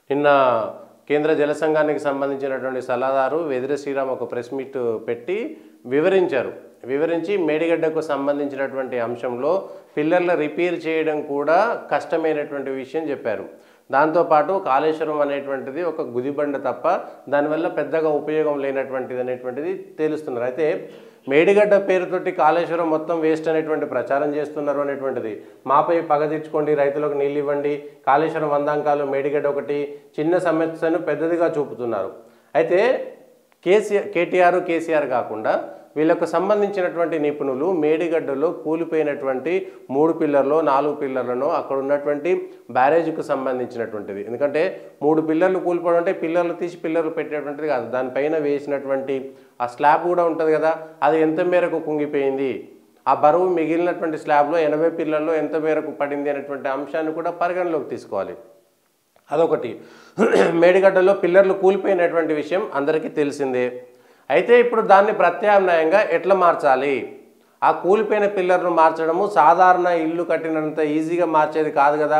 నిన్న కేంద్ర జల సంఘానికి సంబంధించినటువంటి సలహాదారు వెదిరి శ్రీరామ్ ఒక ప్రెస్ మీట్ పెట్టి వివరించి మేడిగడ్డకు సంబంధించినటువంటి అంశంలో పిల్లర్ల రిపేర్ చేయడం కూడా కష్టమైనటువంటి విషయం చెప్పారు. దాంతోపాటు కాళేశ్వరం అనేటువంటిది ఒక గుదిబండ తప్ప దానివల్ల పెద్దగా ఉపయోగం లేనటువంటిది అనేటువంటిది తెలుస్తున్నారు. అయితే మేడిగడ్డ పేరుతోటి కాళేశ్వరం మొత్తం వేస్ట్ అనేటువంటి ప్రచారం చేస్తున్నారు అనేటువంటిది. మాపై పగ తీర్చుకోండి, రైతులకు నీళ్ళు ఇవ్వండి, కాళేశ్వరం వందాంకాలు మేడిగడ్డ ఒకటి చిన్న సమస్యను పెద్దదిగా చూపుతున్నారు. అయితే కేటీఆర్ కాకుండా వీళ్ళకు సంబంధించినటువంటి నిపుణులు మేడిగడ్డలో కూలిపోయినటువంటి 3 పిల్లర్లు 4 పిల్లర్లను అక్కడ ఉన్నటువంటి బ్యారేజ్కు సంబంధించినటువంటిది. ఎందుకంటే 3 పిల్లర్లు కూలిపోవడం అంటే పిల్లర్లు తీసి పిల్లర్లు పెట్టేటువంటిది కాదు, దానిపైన వేసినటువంటి ఆ స్లాబ్ కూడా ఉంటుంది కదా, అది ఎంత మేరకు కుంగిపోయింది, ఆ బరువు మిగిలినటువంటి స్లాబ్లో 80 పిల్లర్లో ఎంత మేరకు పడింది అనేటువంటి అంశాన్ని కూడా పరిగణలోకి తీసుకోవాలి. అదొకటి. మేడిగడ్డలో పిల్లర్లు కూలిపోయినటువంటి విషయం అందరికీ తెలిసిందే. అయితే ఇప్పుడు దాన్ని ప్రత్యామ్నాయంగా ఎట్లా మార్చాలి? ఆ కూలిపోయిన పిల్లర్ను మార్చడము సాధారణ ఇల్లు కట్టినంత ఈజీగా మార్చేది కాదు కదా.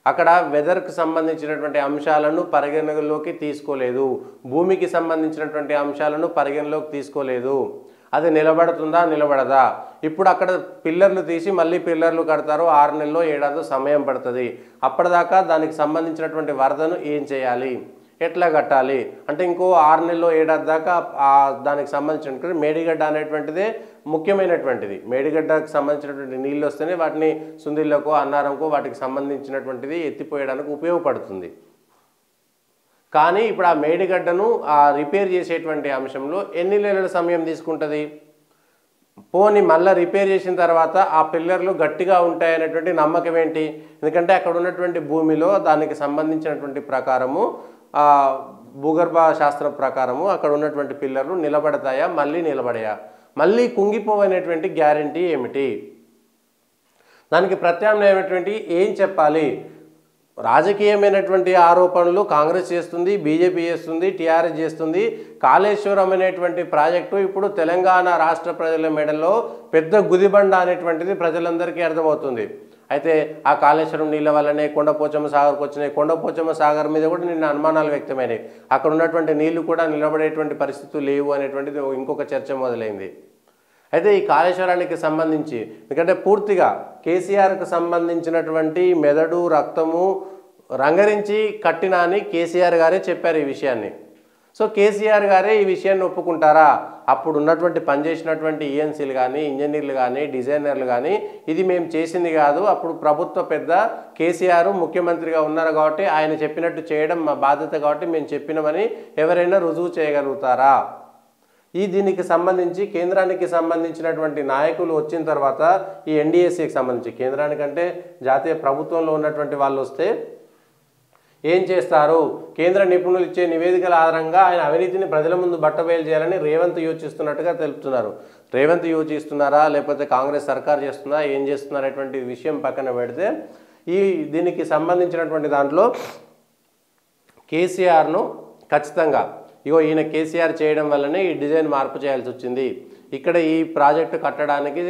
అక్కడ వెదర్కి సంబంధించినటువంటి అంశాలను పరిగణలోకి తీసుకోలేదు, భూమికి సంబంధించినటువంటి అంశాలను పరిగణలోకి తీసుకోలేదు. అది నిలబడుతుందా నిలబడదా? ఇప్పుడు అక్కడ పిల్లర్లు తీసి మళ్ళీ పిల్లర్లు కడతారు, 6 నెలల్లో 7 సమయం పడుతుంది. అప్పటిదాకా దానికి సంబంధించినటువంటి వరదను ఏం చేయాలి, ఎట్లా కట్టాలి అంటే ఇంకో 6 నెలల్లో 7 దాకా దానికి సంబంధించిన మేడిగడ్డ అనేటువంటిదే ముఖ్యమైనటువంటిది. మేడిగడ్డకు సంబంధించినటువంటి నీళ్ళు వస్తేనే వాటిని సుందిళ్ళకో అన్నారంకో వాటికి సంబంధించినటువంటిది ఎత్తిపోయడానికి ఉపయోగపడుతుంది. కానీ ఇప్పుడు ఆ మేడిగడ్డను రిపేర్ చేసేటువంటి అంశంలో ఎన్ని నెలల సమయం తీసుకుంటుంది? పోని మళ్ళీ రిపేర్ చేసిన తర్వాత ఆ పిల్లర్లు గట్టిగా ఉంటాయనేటువంటి నమ్మకం ఏంటి? ఎందుకంటే అక్కడ ఉన్నటువంటి భూమిలో దానికి సంబంధించినటువంటి ప్రకారము భూగర్భ శాస్త్రం ప్రకారము అక్కడ ఉన్నటువంటి పిల్లర్లు నిలబడతాయా, మళ్ళీ నిలబడయా, మళ్ళీ కుంగిపోవనేటువంటి గ్యారంటీ ఏమిటి? దానికి ప్రత్యామ్నాయమైనటువంటి ఏం చెప్పాలి? రాజకీయమైనటువంటి ఆరోపణలు కాంగ్రెస్ చేస్తుంది, బీజేపీ చేస్తుంది, టీఆర్ఎస్ చేస్తుంది. కాళేశ్వరం అనేటువంటి ప్రాజెక్టు ఇప్పుడు తెలంగాణ రాష్ట్ర ప్రజల మెడలో పెద్ద గుదిబండ అనేటువంటిది ప్రజలందరికీ అర్థమవుతుంది. అయితే ఆ కాళేశ్వరం నీళ్ళ వల్లనే కొండపోచమ్మ సాగర్కి వచ్చినాయి. కొండపోచమ్మ సాగర్ మీద కూడా నిన్న అనుమానాలు వ్యక్తమైనాయి. అక్కడ ఉన్నటువంటి నీళ్లు కూడా నిలబడేటువంటి పరిస్థితులు లేవు అనేటువంటిది ఇంకొక చర్చ మొదలైంది. అయితే ఈ కాళేశ్వరానికి సంబంధించి ఎందుకంటే పూర్తిగా కేసీఆర్కు సంబంధించినటువంటి మెదడు రక్తము రంగరించి కట్టినా అని కేసీఆర్ గారే చెప్పారు ఈ విషయాన్ని. సో కేసీఆర్ గారే ఈ విషయాన్ని ఒప్పుకుంటారా? అప్పుడు ఉన్నటువంటి పనిచేసినటువంటి ఈఎన్సీలు కానీ ఇంజనీర్లు కానీ డిజైనర్లు కానీ ఇది మేము చేసింది కాదు, అప్పుడు ప్రభుత్వ పెద్ద కేసీఆర్ ముఖ్యమంత్రిగా ఉన్నారు కాబట్టి ఆయన చెప్పినట్టు చేయడం మా బాధ్యత కాబట్టి మేము చెప్పినామని ఎవరైనా రుజువు చేయగలుగుతారా? దీనికి సంబంధించి కేంద్రానికి సంబంధించినటువంటి నాయకులు వచ్చిన తర్వాత ఈ ఎన్డీఎస్ఏకి సంబంధించి కేంద్రానికంటే జాతీయ ప్రభుత్వంలో ఉన్నటువంటి వాళ్ళు వస్తే ఏం చేస్తారు? కేంద్ర నిపుణులు ఇచ్చే నివేదికల ఆధారంగా ఆయన అవినీతిని ప్రజల ముందు బట్టబయలు చేయాలని రేవంత్ యోచిస్తున్నట్టుగా తెలుపుతున్నారు. రేవంత్ యోచిస్తున్నారా లేకపోతే కాంగ్రెస్ సర్కార్ చేస్తుందా, ఏం చేస్తున్నారు అనేటువంటి విషయం పక్కన పెడితే దీనికి సంబంధించినటువంటి దాంట్లో కేసీఆర్ను ఖచ్చితంగా ఈయన కేసీఆర్ చేయడం వల్లనే ఈ డిజైన్ మార్పు చేయాల్సి వచ్చింది, ఇక్కడ ఈ ప్రాజెక్టు కట్టడానికి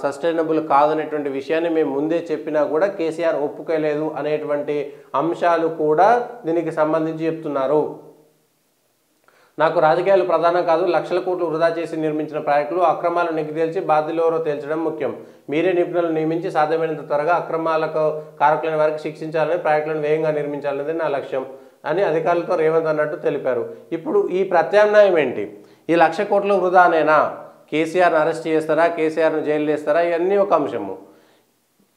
సస్టైనబుల్ కాదనేటువంటి విషయాన్ని మేము ముందే చెప్పినా కూడా కేసీఆర్ ఒప్పుకోలేదు అనేటువంటి అంశాలు కూడా దీనికి సంబంధించి చెప్తున్నారు. నాకు రాజకీయాలు ప్రధానం కాదు, లక్షల కోట్లు వృధా చేసి నిర్మించిన ప్రాజెక్టులు అక్రమాలు నిగ్గుతేల్చి బాధ్యులు ఎవరో తేల్చడం ముఖ్యం. మీరే నిపుణులను నియమించి సాధ్యమైనంత త్వరగా అక్రమాలకు కారకులైన వారికి శిక్షించాలని, ప్రాజెక్టులను వేగంగా నిర్మించాలనేది నా లక్ష్యం అని అధికారులతో రేవంత్ అన్నట్టు తెలిపారు. ఇప్పుడు ఈ ప్రత్యామ్నాయం ఏంటి? ఈ 1,00,000 కోట్ల వృధానేనా? కేసీఆర్ను అరెస్ట్ చేస్తారా, కేసీఆర్ను జైలు వేస్తారా? ఇవన్నీ ఒక అంశము.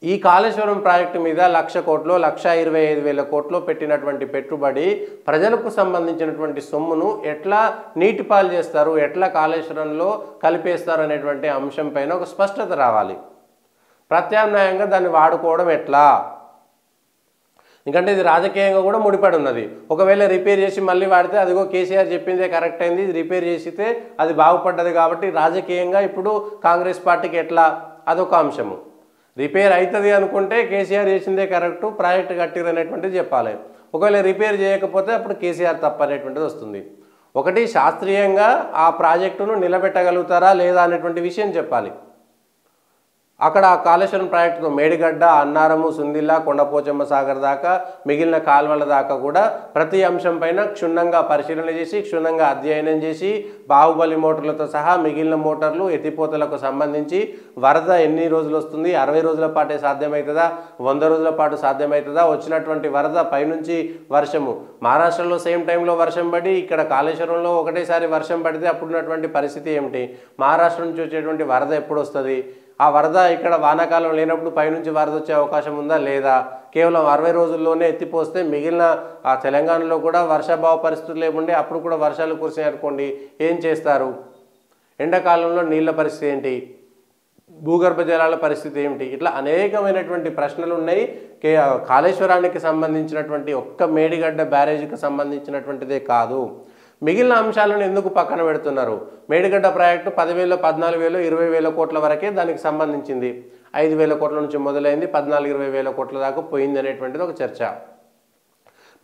ఈ కాళేశ్వరం ప్రాజెక్టు మీద 1,00,000 కోట్లు 1,25,000 కోట్లు పెట్టినటువంటి పెట్టుబడి ప్రజలకు సంబంధించినటువంటి సొమ్మును ఎట్లా నీటిపాలు చేస్తారు, ఎట్లా కాళేశ్వరంలో కలిపేస్తారు అనేటువంటి అంశం పైన ఒక స్పష్టత రావాలి. ప్రత్యామ్నాయంగా దాన్ని వాడుకోవడం ఎట్లా? ఎందుకంటే ఇది రాజకీయంగా కూడా ముడిపడి ఉన్నది. ఒకవేళ రిపేర్ చేసి మళ్ళీ వాడితే అదిగో కేసీఆర్ చెప్పిందే కరెక్ట్ అయింది, ఇది రిపేర్ చేసితే అది బాగుపడ్డది కాబట్టి రాజకీయంగా ఇప్పుడు కాంగ్రెస్ పార్టీకి ఎట్లా? అదొక అంశము. రిపేర్ అవుతుంది అనుకుంటే కేసీఆర్ చేసిందే కరెక్టు, ప్రాజెక్టు కట్టిరు అనేటువంటిది చెప్పాలి. ఒకవేళ రిపేర్ చేయకపోతే అప్పుడు కేసీఆర్ తప్పు అనేటువంటిది వస్తుంది. ఒకటి శాస్త్రీయంగా ఆ ప్రాజెక్టును నిలబెట్టగలుగుతారా లేదా అనేటువంటి విషయం చెప్పాలి. అక్కడ కాళేశ్వరం ప్రాజెక్టుతో మేడిగడ్డ, అన్నారము, సుందిల్ల, కొండపోచమ్మ సాగర్ దాకా మిగిలిన కాల్వల దాకా కూడా ప్రతి అంశం పైన క్షుణ్ణంగా పరిశీలన చేసి క్షుణ్ణంగా అధ్యయనం చేసి బాహుబలి మోటార్లతో సహా మిగిలిన మోటార్లు ఎత్తిపోతలకు సంబంధించి వరద ఎన్ని రోజులు వస్తుంది, 60 రోజుల పాటే సాధ్యమవుతుందా, 100 రోజుల పాటు సాధ్యమవుతుందా, వచ్చినటువంటి వరద పైనుంచి వర్షము మహారాష్ట్రలో సేమ్ టైంలో వర్షం పడి ఇక్కడ కాళేశ్వరంలో ఒకటేసారి వర్షం పడితే అప్పుడున్నటువంటి పరిస్థితి ఏమిటి, మహారాష్ట్ర నుంచి వచ్చేటువంటి వరద ఎప్పుడు వస్తుంది, ఆ వరద ఇక్కడ వానాకాలం లేనప్పుడు పైనుంచి వరద వచ్చే అవకాశం ఉందా లేదా, కేవలం 60 రోజుల్లోనే ఎత్తిపోస్తే మిగిలిన ఆ తెలంగాణలో కూడా వర్షాభావ పరిస్థితులు లేకుండే అప్పుడు కూడా వర్షాలు కురిసాయి అనుకోండి ఏం చేస్తారు, ఎండాకాలంలో నీళ్ళ పరిస్థితి ఏంటి, భూగర్భ జలాల పరిస్థితి ఏమిటి, ఇట్లా అనేకమైనటువంటి ప్రశ్నలు ఉన్నాయి. కాళేశ్వరానికి సంబంధించినటువంటి ఒక్క మేడిగడ్డ బ్యారేజీకి సంబంధించినటువంటిదే కాదు, మిగిలిన అంశాలను ఎందుకు పక్కన పెడుతున్నారు. మేడిగడ్డ ప్రాజెక్టు 10,000, 14,000, 20,000 కోట్ల వరకే దానికి సంబంధించింది. 5,000 కోట్ల నుంచి మొదలైంది, 14,000-20,000 కోట్ల దాకా పోయింది అనేటువంటిది ఒక చర్చ.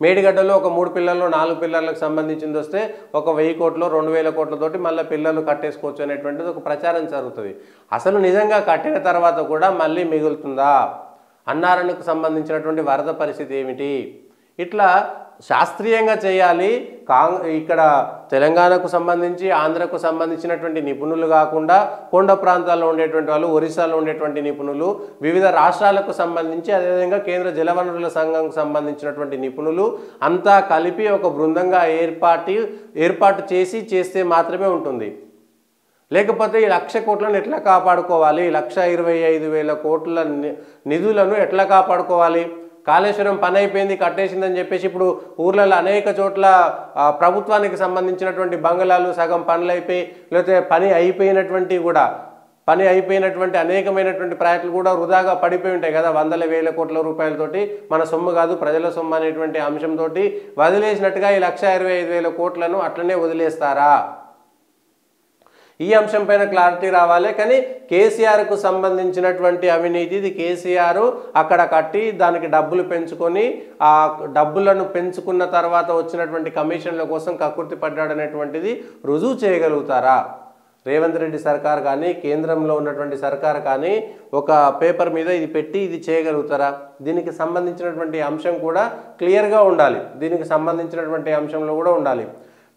మేడిగడ్డలో ఒక 3 పిల్లర్లు 4 పిల్లర్లకు సంబంధించింది వస్తే ఒక 1,000 కోట్లు 2,000 కోట్లతోటి మళ్ళీ పిల్లర్లు కట్టేసుకోవచ్చు అనేటువంటిది ఒక ప్రచారం జరుగుతుంది. అసలు నిజంగా కట్టిన తర్వాత కూడా మళ్ళీ మిగులుతుందా, అన్నారానికి సంబంధించినటువంటి వరద పరిస్థితి ఏమిటి, ఇట్లా శాస్త్రీయంగా చేయాలి. ఇక్కడ తెలంగాణకు సంబంధించి ఆంధ్రకు సంబంధించినటువంటి నిపుణులు కాకుండా కొండ ప్రాంతాల్లో ఉండేటువంటి వాళ్ళు, ఒరిస్సాలో ఉండేటువంటి నిపుణులు, వివిధ రాష్ట్రాలకు సంబంధించి అదేవిధంగా కేంద్ర జలవనరుల సంఘంకు సంబంధించినటువంటి నిపుణులు అంతా కలిపి ఒక బృందంగా ఏర్పాటు చేస్తే మాత్రమే ఉంటుంది. లేకపోతే ఈ 1,00,000 కోట్లను ఎట్లా కాపాడుకోవాలి, 1,25,000 కోట్ల నిధులను ఎట్లా కాపాడుకోవాలి, కాళేశ్వరం పని అయిపోయింది కట్టేసిందని చెప్పేసి ఇప్పుడు ఊర్లలో అనేక చోట్ల ప్రభుత్వానికి సంబంధించినటువంటి బంగళాలు సగం పనులు అయిపోయి లేకపోతే పని అయిపోయినటువంటి అనేకమైనటువంటి ప్రాజెక్టులు కూడా వృధాగా పడిపోయి ఉంటాయి కదా, 100,000 కోట్ల రూపాయలతోటి మన సొమ్ము కాదు ప్రజల సొమ్ము అనేటువంటి అంశంతో వదిలేసినట్టుగా ఈ 1,25,000 కోట్లను అట్లనే వదిలేస్తారా, ఈ అంశం పైన క్లారిటీ రావాలి. కానీ కేసీఆర్కు సంబంధించినటువంటి అవినీతి ఇది, కేసీఆర్ అక్కడ కట్టి దానికి డబ్బులు పెంచుకొని ఆ డబ్బులను పెంచుకున్న తర్వాత వచ్చినటువంటి కమిషన్ల కోసం కక్కుర్తి పడ్డాడనేటువంటిది రుజువు చేయగలుగుతారా. రేవంత్ రెడ్డి సర్కార్ కానీ కేంద్రంలో ఉన్నటువంటి సర్కార్ కానీ ఒక పేపర్ మీద ఇది పెట్టి ఇది చేయగలుగుతారా. దీనికి సంబంధించినటువంటి అంశం కూడా క్లియర్గా ఉండాలి, దీనికి సంబంధించినటువంటి అంశంలో కూడా ఉండాలి.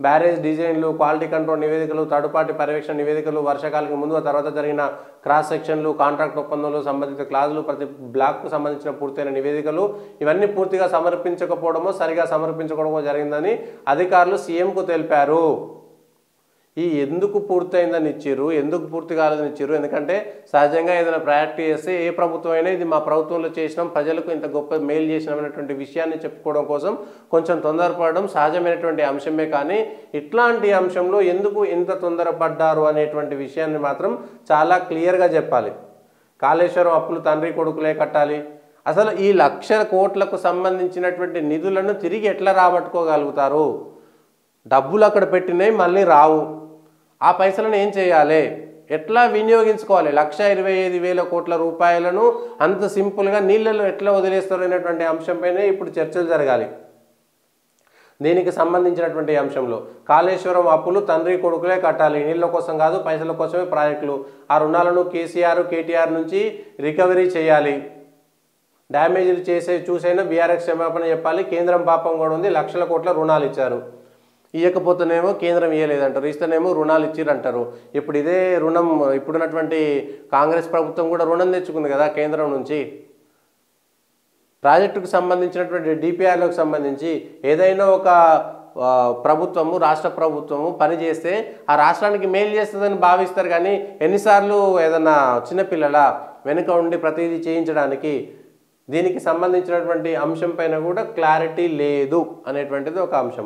బ్యారేజ్ డిజైన్లు, క్వాలిటీ కంట్రోల్ నివేదికలు, థర్డ్ పార్టీ పర్యవేక్షణ నివేదికలు, వర్షాకాలానికి ముందు తర్వాత జరిగిన క్రాస్ సెక్షన్లు, కాంట్రాక్ట్ ఒప్పందంలో సంబంధిత క్లాజులు, ప్రతి బ్లాక్కు సంబంధించిన పూర్తయిన నివేదికలు ఇవన్నీ పూర్తిగా సమర్పించకపోవడమో సరిగా సమర్పించకపోవడమో జరిగిందని అధికారులు సీఎంకు తెలిపారు. ఈ ఎందుకు పూర్తయిందని ఇచ్చిర్రు, ఎందుకు పూర్తి కాలేదని ఇచ్చిర్రు, ఎందుకంటే సహజంగా ఏదైనా ప్రయారిటీ చేస్తే ఏ ప్రభుత్వం అయినా ఇది మా ప్రభుత్వంలో చేసినాం, ప్రజలకు ఇంత గొప్ప మేలు చేసినాం అనేటువంటి విషయాన్ని చెప్పుకోవడం కోసం కొంచెం తొందరపడడం సహజమైనటువంటి అంశమే. కానీ ఇట్లాంటి అంశంలో ఎందుకు ఇంత తొందరపడ్డారు అనేటువంటి విషయాన్ని మాత్రం చాలా క్లియర్గా చెప్పాలి. కాళేశ్వరం అప్పులు తండ్రి కొడుకులే కట్టాలి. అసలు ఈ 1,00,000 కోట్లకు సంబంధించినటువంటి నిధులను తిరిగి ఎట్లా రాబట్టుకోగలుగుతారు, డబ్బులు అక్కడ పెట్టినవి మళ్ళీ రావు, ఆ పైసలను ఏం చేయాలి, ఎట్లా వినియోగించుకోవాలి, 1,25,000 కోట్ల రూపాయలను అంత సింపుల్గా నీళ్ళలో ఎట్లా వదిలేస్తారు అనేటువంటి అంశంపైనే ఇప్పుడు చర్చలు జరగాలి. దీనికి సంబంధించినటువంటి అంశంలో కాళేశ్వరం అప్పులు తండ్రి కొడుకులే కట్టాలి, నీళ్ళ కోసం కాదు పైసల కోసమే ప్రాజెక్టులు, ఆ రుణాలను కేటీఆర్ నుంచి రికవరీ చేయాలి, డ్యామేజ్లు చూసైనా బీఆర్ఎస్ క్షమాపణ చెప్పాలి. కేంద్రం పాపం కూడా ఉంది, 1,00,000 కోట్ల రుణాలు ఇచ్చారు, ఇవ్వకపోతేనేమో కేంద్రం ఇవ్వలేదంటారు, ఇస్తేనేమో రుణాలు ఇచ్చిరంటారు. ఇప్పుడు ఇదే రుణం ఇప్పుడున్నటువంటి కాంగ్రెస్ ప్రభుత్వం కూడా రుణం తెచ్చుకుంది కదా కేంద్రం నుంచి. ప్రాజెక్టుకు సంబంధించినటువంటి డిపిఆర్లకు సంబంధించి ఏదైనా ఒక ప్రభుత్వము రాష్ట్ర ప్రభుత్వము పని చేస్తే ఆ రాష్ట్రానికి మేలు చేస్తుందని భావిస్తారు. కానీ ఎన్నిసార్లు ఏదన్నా చిన్నపిల్లల వెనుక ఉండి ప్రతిదీ చేయించడానికి, దీనికి సంబంధించినటువంటి అంశం పైన కూడా క్లారిటీ లేదు అనేటువంటిది ఒక అంశం.